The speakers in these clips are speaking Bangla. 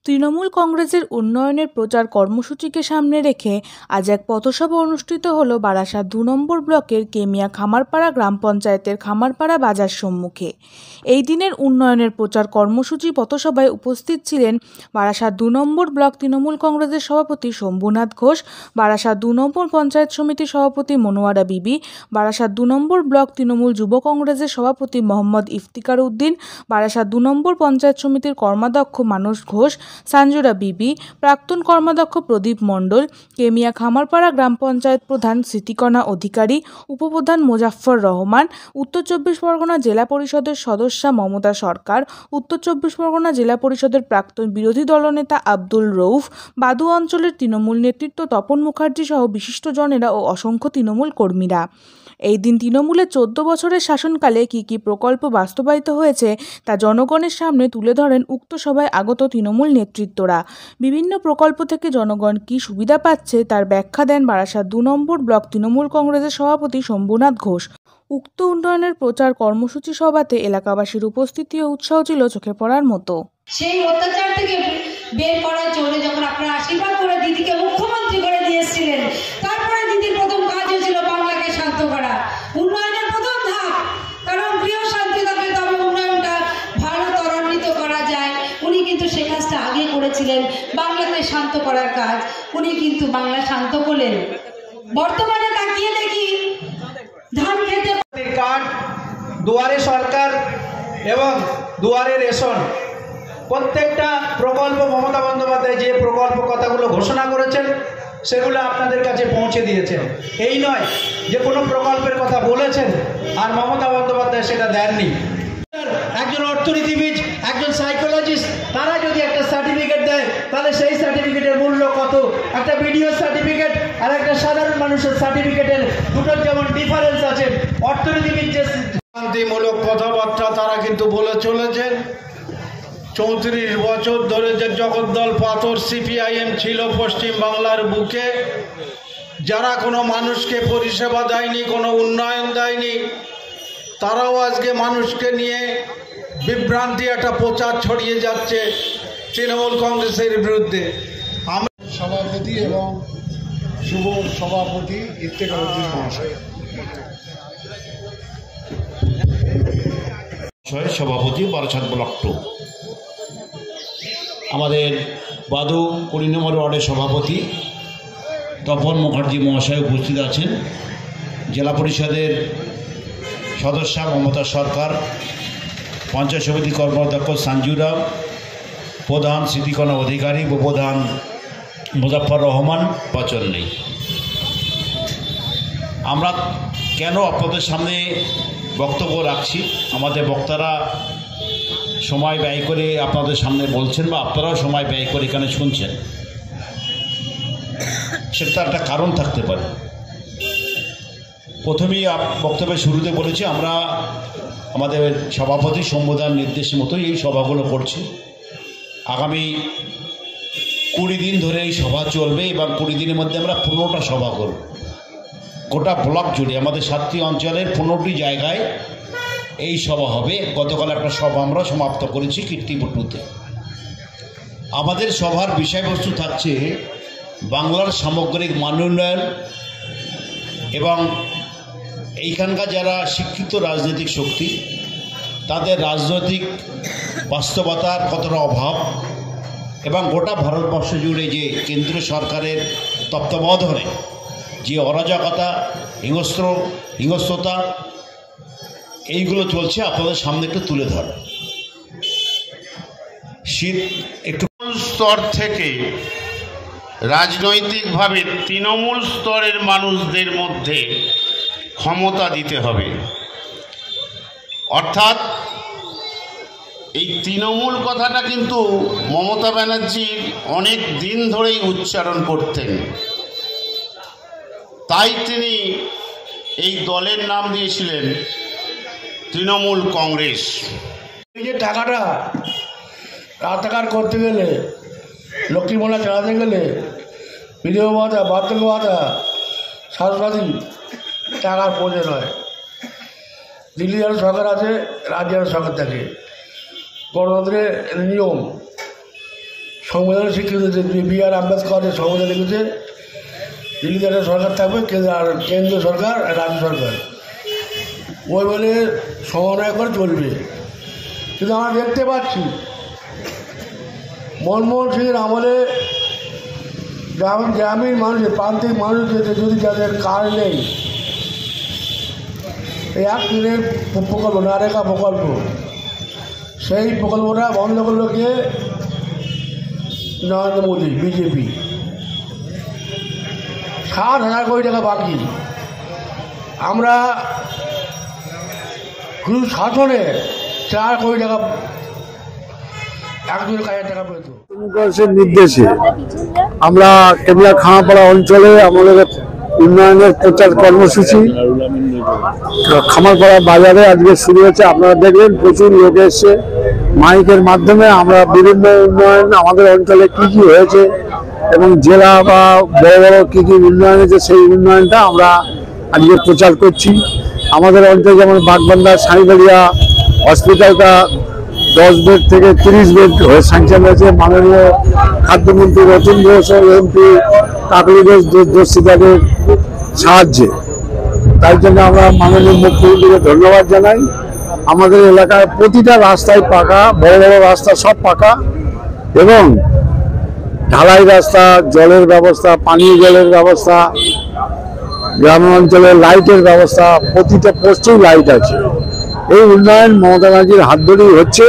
তৃণমূল কংগ্রেসের উন্নয়নের প্রচার কর্মসূচিকে সামনে রেখে আজ এক পথসভা অনুষ্ঠিত হল বারাসাত ২ নম্বর ব্লকের কেমিয়া খামারপাড়া গ্রাম পঞ্চায়েতের খামারপাড়া বাজার সম্মুখে। এই দিনের উন্নয়নের প্রচার কর্মসূচি পথসভায় উপস্থিত ছিলেন বারাসাত ২ নম্বর ব্লক তৃণমূল কংগ্রেসের সভাপতি শম্ভুনাথ ঘোষ, বারাসাত ২ নম্বর পঞ্চায়েত সমিতির সভাপতি মনোয়ারা বিবি, বারাসাত ২ নম্বর ব্লক তৃণমূল যুব কংগ্রেসের সভাপতি মোহাম্মদ ইফতিকার উদ্দিন, বারাসাত ২ নম্বর পঞ্চায়েত সমিতির কর্মাধ্যক্ষ মানস ঘোষ, সঞ্জুরা বিবি, প্রাক্তন কর্মাধ্যক্ষ প্রদীপ মণ্ডল, কেমিয়া খামারপাড়া গ্রাম পঞ্চায়েত প্রধান স্মৃতিকণা অধিকারী, উপপ্রধান মোজাফফর রহমান, উত্তর চব্বিশ পরগনা জেলা পরিষদের সদস্যা মমতা সরকার, উত্তর চব্বিশ পরগনা জেলা পরিষদের প্রাক্তন বিরোধী দলনেতা আব্দুল রউফ, বাদু অঞ্চলের তৃণমূল নেতৃত্ব তপন মুখার্জি সহ বিশিষ্টজনেরা ও অসংখ্য তৃণমূল কর্মীরা। এই দিন তৃণমূলের ১৪ বছরের শাসনকালে কী প্রকল্প বাস্তবায়িত হয়েছে তা জনগণের সামনে তুলে ধরেন উক্ত সভায় আগত তৃণমূল নেতৃত্বরা। বিভিন্ন প্রকল্প থেকে জনগণ কী সুবিধা পাচ্ছে তার ব্যাখ্যা দেন বারাসাত ২ নম্বর ব্লক তৃণমূল কংগ্রেসের সভাপতি শম্ভুনাথ ঘোষ। উক্ত উন্নয়নের প্রচার কর্মসূচি সভাতে এলাকাবাসীর উপস্থিতি ও উৎসাহ ছিল চোখে পড়ার মতো। সেই অত্যাচার থেকে বের করার জন্য যখন আপনারা আশীর্বাদ করে দিদিকে মুখ্যমন্ত্রী করে দিয়েছিলেন, তারপরে দিদির প্রথম কাজ হয়েছিল বাংলাকে শান্ত করা, উন্নয়নের প্রথম ধাপ। কারণ গৃহ শান্তি থাকলে তবে উন্নয়নটা ভালো ত্বরান্বিত করা যায়। উনি কিন্তু সে কাজটা আগে করেছিলেন, বাংলাকে শান্ত করার কাজ। উনি কিন্তু বাংলা শান্ত করলেন। বর্তমানে তাকিয়ে দেখি ধান খেতে কার্ড, দুয়ারে সরকার এবং দুয়ারে রেশন, প্রত্যেকটা প্রকল্প মমতা বন্দ্যোপাধ্যায় যে প্রকল্প কথাগুলো ঘোষণা করেছেন সেগুলো আপনাদের কাছে পৌঁছে দিয়েছেন। এই নয় যে কোনো প্রকল্পের কথা বলেছেন আর মমতা বন্দ্যোপাধ্যায় সেটা দেননি। একজন অর্থনীতিবিদ, একজন সাইকোলজিস্ট, তারা যদি একটা সার্টিফিকেট দেয় তাহলে সেই সার্টিফিকেটের মূল্য কত? একটা বিডিও সার্টিফিকেট আর একটা সাধারণ মানুষের সার্টিফিকেটের দুটোর যেমন ডিফারেন্স আছে। অর্থনীতিবিদ যে শান্তিমূলক কথাবার্তা তারা কিন্তু বলে চলেছেন। ৩৪ বছর ধরে যে জগদ্দল পাথর সিপিআইএম ছিল পশ্চিম বাংলার বুকে, যারা কোনো মানুষকে পরিষেবা দেয়নি, কোনো উন্নয়ন দেয়নি, তারাও আজকে মানুষকে নিয়ে বিভ্রান্তি একটা প্রচার ছড়িয়ে যাচ্ছে তৃণমূল কংগ্রেসের বিরুদ্ধে। আমরা সভাপতি এবং যুব সভাপতি ইফতেখার উদ্দিন মহাশয়, সভাপতি বারাসাত ব্লক 2, আমাদের বাদু ২০ নম্বর ওয়ার্ডের সভাপতি তপন মুখার্জি মহাশয় উপস্থিত আছেন, জেলা পরিষদের সদস্যা মমতা সরকার, পঞ্চায়েত সমিতি কর্মাধ্যক্ষ সঞ্জুরা, প্রধান স্মৃতিকণা অধিকারী, উপপ্রধান মোজাফফর রহমান বচন নেই। আমরা কেন আপনাদের সামনে বক্তব্য রাখছি? আমাদের বক্তারা সময় ব্যয় করে আপনাদের সামনে বলছেন বা আপনারাও সময় ব্যয় করে এখানে শুনছেন, সেটা একটা কারণ থাকতে পারে। প্রথমেই বক্তব্যের শুরুতে বলেছি আমরা আমাদের সভাপতি সম্বোধন নির্দেশ মতোই এই সভাগুলো করছি। আগামী 20 দিন ধরে এই সভা চলবে এবং 20 দিনের মধ্যে আমরা 15টা সভা করব। গোটা ব্লক জুড়ে আমাদের 7টি অঞ্চলের 15টি জায়গায় এই সভা হবে। গতকাল একটা সভা আমরা সমাপ্ত করেছি কীর্তিপুটুতে। আমাদের সভার বিষয়বস্তু থাকছে বাংলার সামগ্রিক মান উন্নয়ন এবং এইখানকার যারা শিক্ষিত রাজনৈতিক শক্তি তাদের রাজনৈতিক বাস্তবতার কতটা অভাব এবং গোটা ভারতবর্ষ জুড়ে যে কেন্দ্রীয় সরকারের তত্ত্বাবধানে যে অরাজকতা, হিংস্রতা এইগুলো চলছে আপনাদের সামনে একটু তুলে ধরে। শীত একটু স্তর থেকে রাজনৈতিকভাবে তৃণমূল স্তরের মানুষদের মধ্যে ক্ষমতা দিতে হবে। অর্থাৎ এই তৃণমূল কথাটা কিন্তু মমতা ব্যানার্জি অনেক দিন ধরেই উচ্চারণ করতেন, তাই তিনি এই দলের নাম দিয়েছিলেন তৃণমূল কংগ্রেস। এই যে টাকাটা রাস্তাঘাট করতে গেলে, লক্ষ্মী ভাণ্ডার চালাতে গেলে, বিধবা ভাতা, বার্ধক্য ভাতা, স্বাস্থ্যসাথী টাকার প্রয়োজন হয়। দিল্লি যারা সরকার আছে, রাজ্যের সরকার থাকে, গণতন্ত্রের নিয়ম সংবিধানে স্বীকৃত যে B.R. আম্বেদকরের সংবিধান লিখেছে দিল্লিতে একটা সরকার থাকবে, আর কেন্দ্রীয় সরকার আর রাজ্য সরকার ওই বলে সমন্বয় করে চলবে। কিন্তু আমরা দেখতে পাচ্ছি মনমোহন সিংয়ের আমলে গ্রামীণ মানুষের প্রান্তিক মানুষদের যদি যাদের কার নেই, এই 1 দিনের প্রকল্প নারেগা প্রকল্প, সেই প্রকল্পটা বন্ধ করলো কে? নরেন্দ্র মোদী, বিজেপি। 60,000 কোটি টাকা বাকি। আমরা শুধু শাসনে 4 কোটি টাকা, 1,000 টাকা পেত। নির্দেশে আমরা কেবলা খামারপাড়া অঞ্চলে আমাদের উন্নয়নের প্রচার কর্মসূচি খামারপাড়া বাজারে আজকে শুরু হয়েছে। আপনারা দেখবেন প্রচুর লোক এসছে। মাইকের মাধ্যমে আমরা বিভিন্ন উন্নয়ন আমাদের অঞ্চলে কি কি হয়েছে এবং জেলা বা বড় বড় কি কি উন্নয়ন হয়েছে সেই উন্নয়নটা আমরা আজকে প্রচার করছি। আমাদের অঞ্চলে যেমন বাগবান্ধা সাঁইবাড়িয়া হসপিটালটা 10 বেড থেকে 30 বেড হয়ে স্যাংশন হয়েছে মাননীয় খাদ্যমন্ত্রী রতন ঘোষ ও MP কাকলি ঘোষ দর্শিতাদের সাহায্যে। তাই জন্য আমরা মাননীয় মুখ্যমন্ত্রীকে ধন্যবাদ জানাই। আমাদের এলাকায় প্রতিটা রাস্তায় পাকা, বড় বড় রাস্তা সব পাকা এবং ঢালাই রাস্তা, জলের ব্যবস্থা, পানীয় জলের ব্যবস্থা, গ্রাম অঞ্চলে লাইটের ব্যবস্থা, প্রতিটা পোস্টেই লাইট আছে। এই উন্নয়ন মমতা ব্যানার্জির হাত ধরেই হচ্ছে।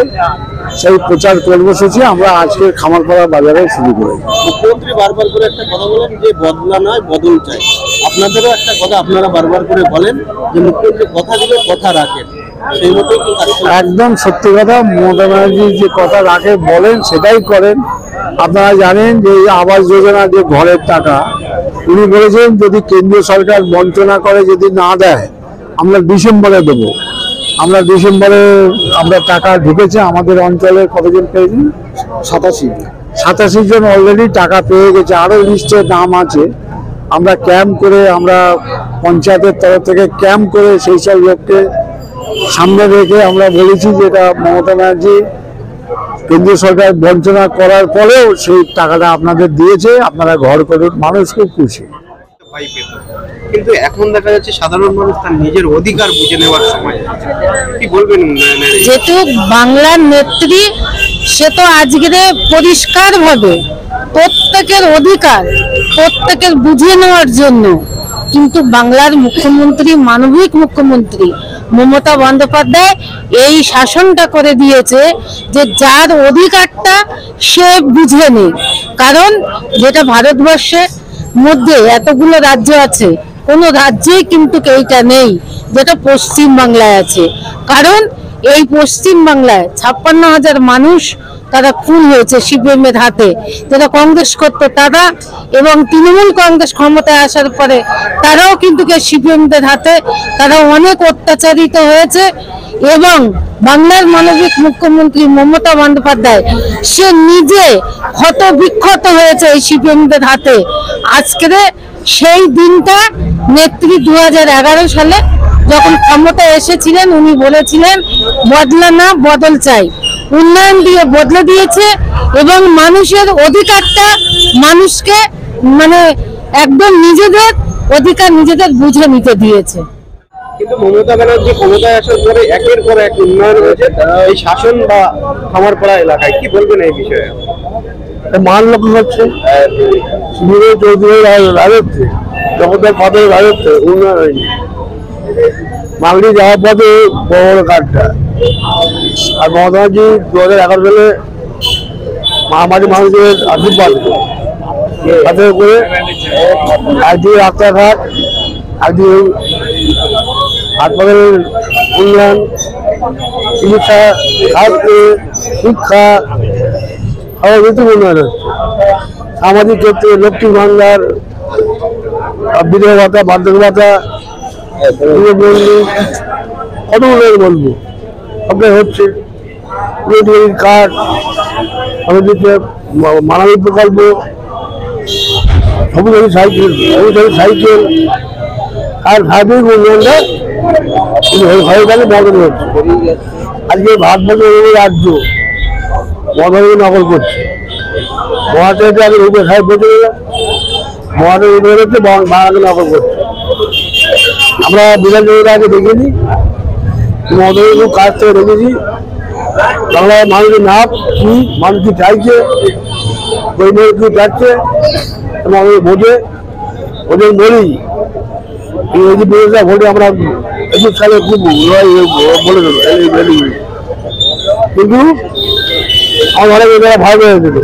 সেই প্রচার কর্মসূচি আমরা আজকে খামারপাড়া বাজারে শুরু করি। মুখ্যমন্ত্রী বারবার করে একটা কথা বলেন যে বদলা নয় বদল চাই। আপনাদেরও একটা কথা আপনারা বারবার করে বলেন যে মুখ্যমন্ত্রী কথা দিলে কথা রাখেন, সেই মতোই একদম সত্যি কথা। মমতা ব্যানার্জি যে কথা রাখে বলেন সেটাই করেন। আপনারা জানেন যে আবাস যোজনা যে ঘরের টাকা উনি বলেছেন যদি কেন্দ্রীয় সরকার বঞ্চনা করে, যদি না দেয় আমরা ডিসেম্বরে দেবো। আমরা ডিসেম্বরে আমরা টাকা ঢুকেছে আমাদের অঞ্চলে। কতজন পেয়েছি? 87 জন অলরেডি টাকা পেয়ে গেছে। আরও নিশ্চয় নাম আছে। আমরা ক্যাম্প করে, আমরা পঞ্চায়েতের তরফ থেকে ক্যাম্প করে সেই সব লোককে সামনে রেখে আমরা বলেছি যে এটা মমতা ব্যানার্জি কেন্দ্রীয় সরকার বঞ্চনা করার পরেও সেই টাকাটা আপনাদের দিয়েছে, আপনারা ঘর করুন। মানুষ খুব খুশি। কিন্তু এখন দেখা যাচ্ছে সাধারণ মানুষ তার নিজের অধিকার বুঝে নেওয়ার সময়। কি বলবেন উন্নয়নের? যেহেতু বাংলার নেত্রী, সে তো আজকে পরিষ্কার ভাবে প্রত্যেকের অধিকার প্রত্যেকের বুঝে নেওয়ার জন্য, কিন্তু বাংলার মুখ্যমন্ত্রী, মানবিক মুখ্যমন্ত্রী মমতা বন্দ্যোপাধ্যায় এই শাসনটা করে দিয়েছে যে যার অধিকারটা সে বুঝে নেই। কারণ যেটা ভারতবর্ষের মধ্যে এতগুলো রাজ্য আছে, কোনো রাজ্যেই কিন্তু এইটা নেই যেটা পশ্চিম বাংলায় আছে। কারণ এই পশ্চিম বাংলায় 56,000 মানুষ তারা খুন হয়েছে CPM এর হাতে, যারা কংগ্রেস করতো তারা, এবং তৃণমূল কংগ্রেস ক্ষমতায় আসার পরে তারাও কিন্তু CPM দের হাতে তারা অনেক অত্যাচারিত হয়েছে। এবং বাংলার মানবিক মুখ্যমন্ত্রী মমতা বন্দ্যোপাধ্যায় সে নিজে ক্ষত বিক্ষত হয়েছে এই CPM দের হাতে। আজকে সেই দিনটা নেত্রী 2011 সালে যখন ক্ষমতায় এসেছিলেন উনি বলেছিলেন বদলা না বদল চাই। উন্নয়ন দিয়ে বদলে দিয়েছে এবং মানুষের অধিকারটা মানুষকে মানে একদম নিজেদের অধিকার নিজেদের বুঝে নিতে দিয়েছে। কিন্তু মমতা ব্যানার্জি ক্ষমতায় আসার পরে একের পর এক উন্নয়ন হয়েছে এই শাসন বা খামারপাড়া এলাকায়। কি বলবেন এই বিষয়ে? মান লক্ষ্য হচ্ছে চৌধুরীর রাজত্বে, জগতের পদের রাজত্বে উন্নয়ন হয়নি। বাঙালি যাওয়ার পথে বড় বড় কাজটা। আর মমতা ব্যানার্জি 2011 সালে মহামারী মানুষের আশীর্বাদ তাতে করে একদিকে রাস্তাঘাট, একদিকে হাসপাতালের উন্নয়ন, চিকিৎসা, স্বাস্থ্য, শিক্ষা, সর্বভিত্তিক উন্নয়ন হচ্ছে। সামাজিক ক্ষেত্রে লক্ষ্মী ভান্ডার, বিধবা ভাতা, বার্ধক্য ভাতা, কত উন্নয়ন বলবো, সবটাই হচ্ছে। কার্ড, মানবিক প্রকল্প, সবুজ সাইকেল আর সার্বিক উন্নয়নটা হয়ে গেলে বদল হচ্ছে। আজকে ভারতবর্ষের রাজ্য বদল নকল করছে। মহাশয়কে আগে রূপে সাহেব বসে গেল, মহাশয় রূপে হচ্ছে বাংলাকে নকল করছে। আমরা বিধানসভার আগে দেখিনি, মহাশয় কাজ থেকে দেখেছি বাংলায় মানুষের নাম কি, মানুষ কি চাইছে, ওই মেয়ে কি চাচ্ছে এবং ওই বোঝে ওদের বলি এই যে বিরোধিতা ভোটে আমরা 21 সালে খুব বলে দেবো, কিন্তু আমার অনেক এরা ভয় পেয়ে দিল।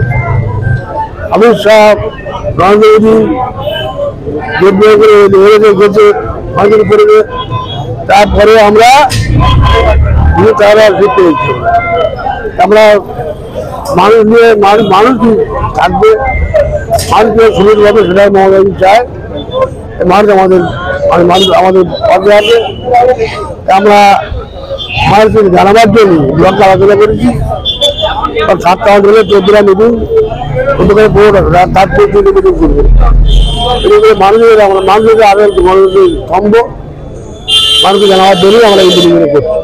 অমিত শাহ নরেন্দ্র মোদী গেছে মানুষের উপরে, তারপরে আমরা তারা জিততে দিচ্ছি। আমরা মানুষ নিয়ে মানুষ কি থাকবে, মানুষকে সুবিধা হবে সেটাই মমতা চায়। মানুষ আমাদের পথে আছে। আমরা মানুষকে জানাবার জন্য ব্লককে আলোচনা করেছি। 7টা অঞ্চলে 14টা মিটিং, প্রত্যেকে বোর্ড আছে, তার 14টি মিটিং করবে। মানুষের আগে মানুষের স্তম্ভ, মানুষকে জানাবার জন্যই আমরা এই মিটিংগুলো করছি।